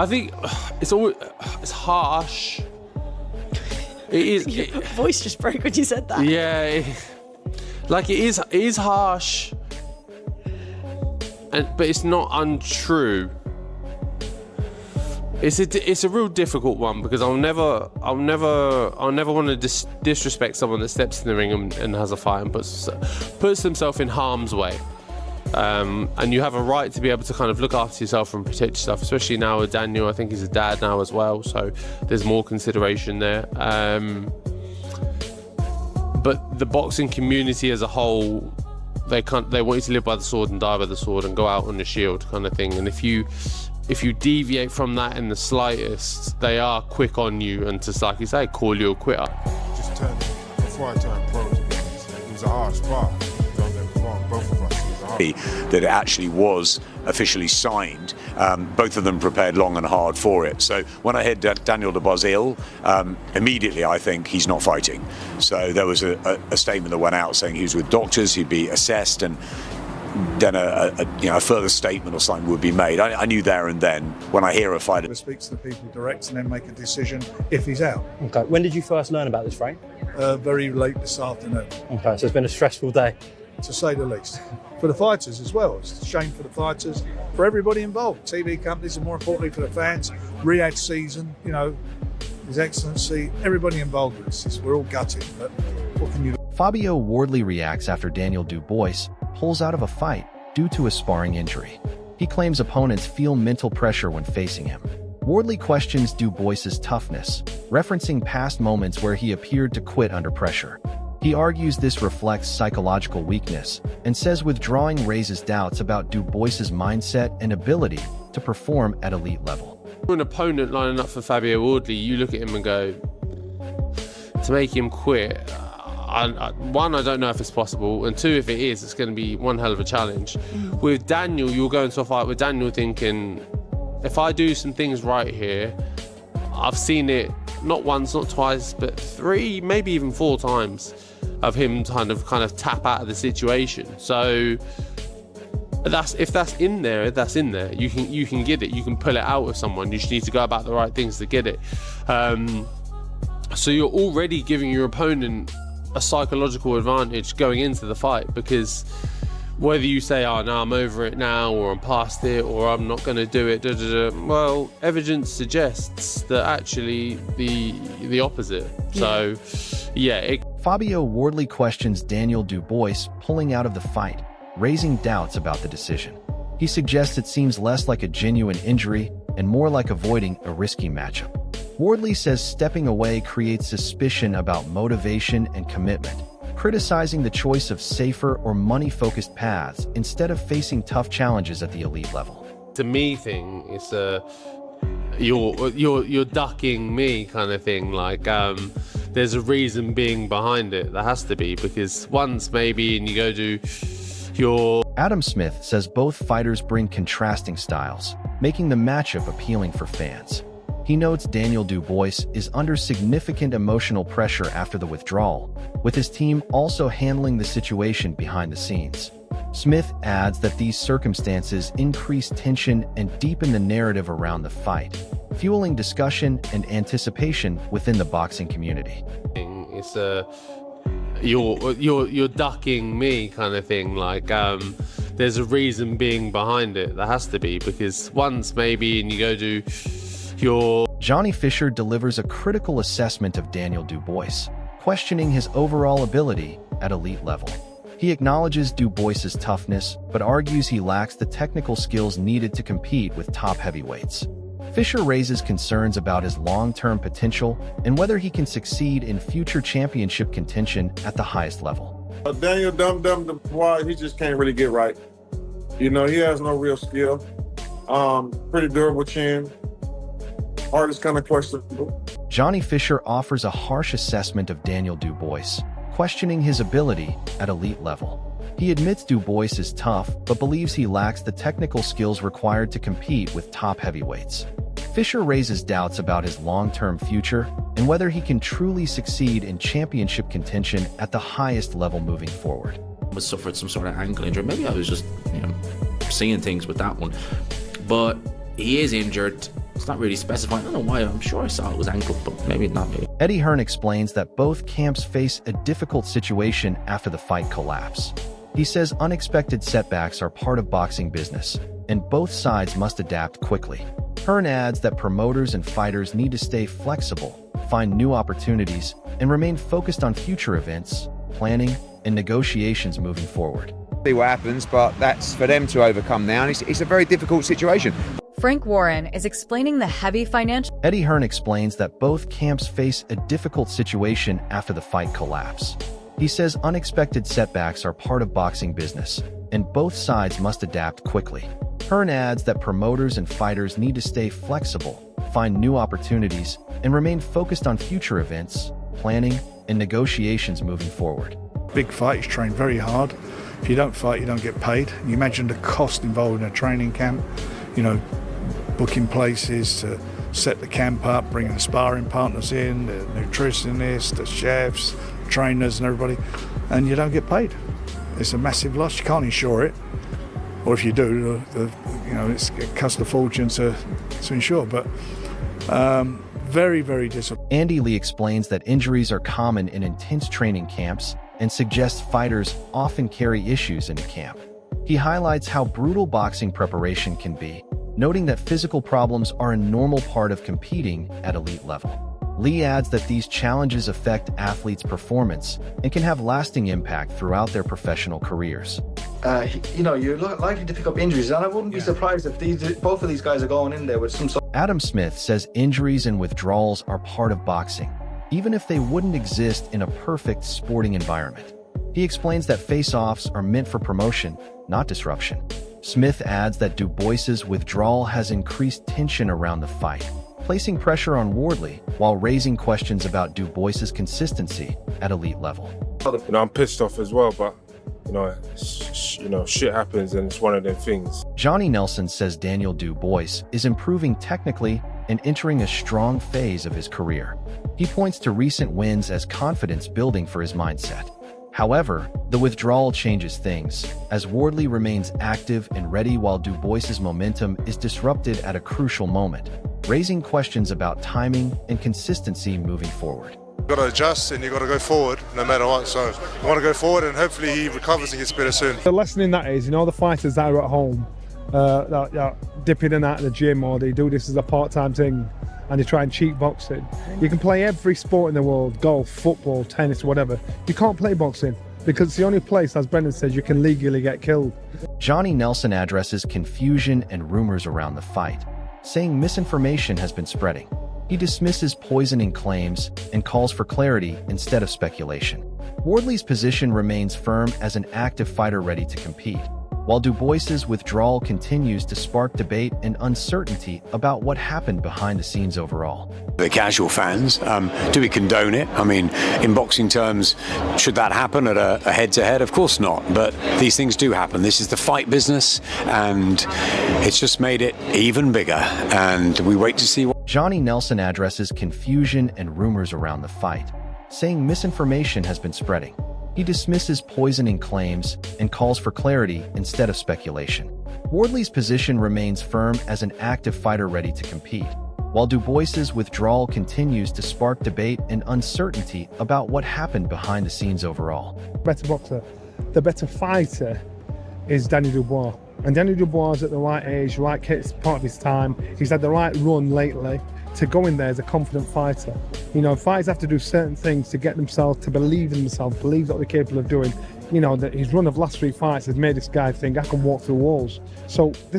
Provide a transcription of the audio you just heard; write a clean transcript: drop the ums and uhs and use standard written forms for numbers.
I think it's harsh. It is. Your voice just broke when you said that. Yeah, it is harsh, but it's not untrue. It's a real difficult one because I'll never want to disrespect someone that steps in the ring and has a fight and puts themselves in harm's way. And you have a right to be able to kind of look after yourself and protect yourself, especially now with Daniel. I think he's a dad now as well, so there's more consideration there. But the boxing community as a whole, they want you to live by the sword and die by the sword and go out on the shield kind of thing. And if you deviate from that in the slightest, they are quick on you and just, like you say, call you a quitter. Just turned before I turned pro, to be honest. It was a hard spot. Don't get me wrong, both of us. That it actually was officially signed. Both of them prepared long and hard for it. So when I heard Daniel Dubois ill, immediately I think he's not fighting. So there was a statement that went out saying he was with doctors, he'd be assessed, and then a further statement or something would be made. I knew there and then when I hear a fighter speak to the people direct and then make a decision if he's out. Okay. When did you first learn about this, Frank? Very late this afternoon. Okay, so it's been a stressful day. To say the least. For the fighters as well. It's a shame for the fighters, for everybody involved. TV companies, and more importantly for the fans. Riyadh season, His Excellency, everybody involved with this. We're all gutted, but what can you do? Fabio Wardley reacts after Daniel Dubois pulls out of a fight due to a sparring injury. He claims opponents feel mental pressure when facing him. Wardley questions Dubois' toughness, referencing past moments where he appeared to quit under pressure. He argues this reflects psychological weakness and says withdrawing raises doubts about Dubois' mindset and ability to perform at elite level. For an opponent lining up for Fabio Wardley, you look at him and go, to make him quit, one, I don't know if it's possible, and two, if it is, it's going to be one hell of a challenge. With Daniel, you'll go into a fight with Daniel thinking, if I do some things right here, I've seen it not once, not twice, but 3, maybe even 4 times of him kind of tap out of the situation. So if that's in there, that's in there. You can get it. You can pull it out of someone. You just need to go about the right things to get it. So you're already giving your opponent a psychological advantage going into the fight, because whether you say, oh, no, I'm over it now, or I'm past it, or I'm not going to do it, well, evidence suggests that actually the opposite. So, yeah. Fabio Wardley questions Daniel Dubois pulling out of the fight, raising doubts about the decision. He suggests it seems less like a genuine injury and more like avoiding a risky matchup. Wardley says stepping away creates suspicion about motivation and commitment, criticizing the choice of safer or money-focused paths instead of facing tough challenges at the elite level. To me thing, it's a you're ducking me kind of thing. Like there's a reason being behind it. There has to be, because once maybe and you go to your... Adam Smith says both fighters bring contrasting styles, making the matchup appealing for fans. He notes Daniel Dubois is under significant emotional pressure after the withdrawal, with his team also handling the situation behind the scenes. Smith adds that these circumstances increase tension and deepen the narrative around the fight, fueling discussion and anticipation within the boxing community. It's a you're ducking me kind of thing. Like there's a reason being behind it. There has to be, because once maybe and you go to your... Johnny Fisher delivers a critical assessment of Daniel Dubois, questioning his overall ability at elite level. He acknowledges Dubois' toughness, but argues he lacks the technical skills needed to compete with top heavyweights. Fisher raises concerns about his long-term potential and whether he can succeed in future championship contention at the highest level. Daniel Dubois, he just can't really get right. He has no real skill. Pretty durable chin. Art is kind of questionable. Johnny Fisher offers a harsh assessment of Daniel Dubois, questioning his ability at elite level. He admits Dubois is tough, but believes he lacks the technical skills required to compete with top heavyweights. Fisher raises doubts about his long-term future and whether he can truly succeed in championship contention at the highest level moving forward. I suffered some sort of ankle injury. Maybe I was just, seeing things with that one. But he is injured. It's not really specifying. I don't know why. I'm sure I saw it was ankle, but maybe not. Maybe. Eddie Hearn explains that both camps face a difficult situation after the fight collapse. He says unexpected setbacks are part of boxing business, and both sides must adapt quickly. Hearn adds that promoters and fighters need to stay flexible, find new opportunities, and remain focused on future events, planning, and negotiations moving forward. See what happens, but that's for them to overcome now, and it's a very difficult situation. Frank Warren is explaining the heavy financial... Eddie Hearn explains that both camps face a difficult situation after the fight collapse. He says unexpected setbacks are part of boxing business, and both sides must adapt quickly. Hearn adds that promoters and fighters need to stay flexible, find new opportunities, and remain focused on future events, planning, and negotiations moving forward. Big fight, you train very hard. If you don't fight, you don't get paid. You imagine the cost involved in a training camp, you know, booking places to set the camp up, bringing the sparring partners in, the nutritionists, the chefs, trainers and everybody, and you don't get paid. It's a massive loss. You can't insure it, or if you do, you know, it costs a fortune to insure, but very, very disappointing. Andy Lee explains that injuries are common in intense training camps and suggests fighters often carry issues into camp. He highlights how brutal boxing preparation can be, noting that physical problems are a normal part of competing at elite level. Lee adds that these challenges affect athletes' performance and can have lasting impact throughout their professional careers. You know, you're likely to pick up injuries, and I wouldn't be surprised if both of these guys are going in there with some sort. Adam Smith says injuries and withdrawals are part of boxing, even if they wouldn't exist in a perfect sporting environment. He explains that face-offs are meant for promotion, not disruption. Smith adds that Dubois's withdrawal has increased tension around the fight, placing pressure on Wardley while raising questions about Dubois's consistency at elite level. You know, I'm pissed off as well, but shit happens and it's one of them things. Johnny Nelson says Daniel Dubois is improving technically and entering a strong phase of his career. He points to recent wins as confidence building for his mindset. However, the withdrawal changes things, as Wardley remains active and ready while Dubois's momentum is disrupted at a crucial moment, raising questions about timing and consistency moving forward. You've got to adjust and you've got to go forward no matter what, so you want to go forward and hopefully he recovers and gets better soon. The lesson in that is, you know, the fighters that are at home, that dip in and out of the gym, or they do this as a part-time thing, and they try and cheat boxing. You can play every sport in the world, golf, football, tennis, whatever. You can't play boxing because it's the only place, as Brendan says, you can legally get killed. Johnny Nelson addresses confusion and rumors around the fight, saying misinformation has been spreading. He dismisses poisoning claims and calls for clarity instead of speculation. Wardley's position remains firm as an active fighter ready to compete, while Dubois's withdrawal continues to spark debate and uncertainty about what happened behind the scenes overall. The casual fans, do we condone it? I mean, in boxing terms, should that happen at a head-to-head? Of course not, but these things do happen. This is the fight business, and it's just made it even bigger, and we wait to see what... Johnny Nelson addresses confusion and rumors around the fight, saying misinformation has been spreading. He dismisses poisoning claims and calls for clarity instead of speculation. Wardley's position remains firm as an active fighter ready to compete, while Dubois's withdrawal continues to spark debate and uncertainty about what happened behind the scenes overall. Better boxer, the better fighter is Daniel Dubois. And Daniel Dubois is at the right age, right part of his time. He's had the right run lately to go in there as a confident fighter. You know, fighters have to do certain things to get themselves to believe in themselves, believe that they're capable of doing. You know, that his run of last 3 fights has made this guy think, I can walk through walls. So this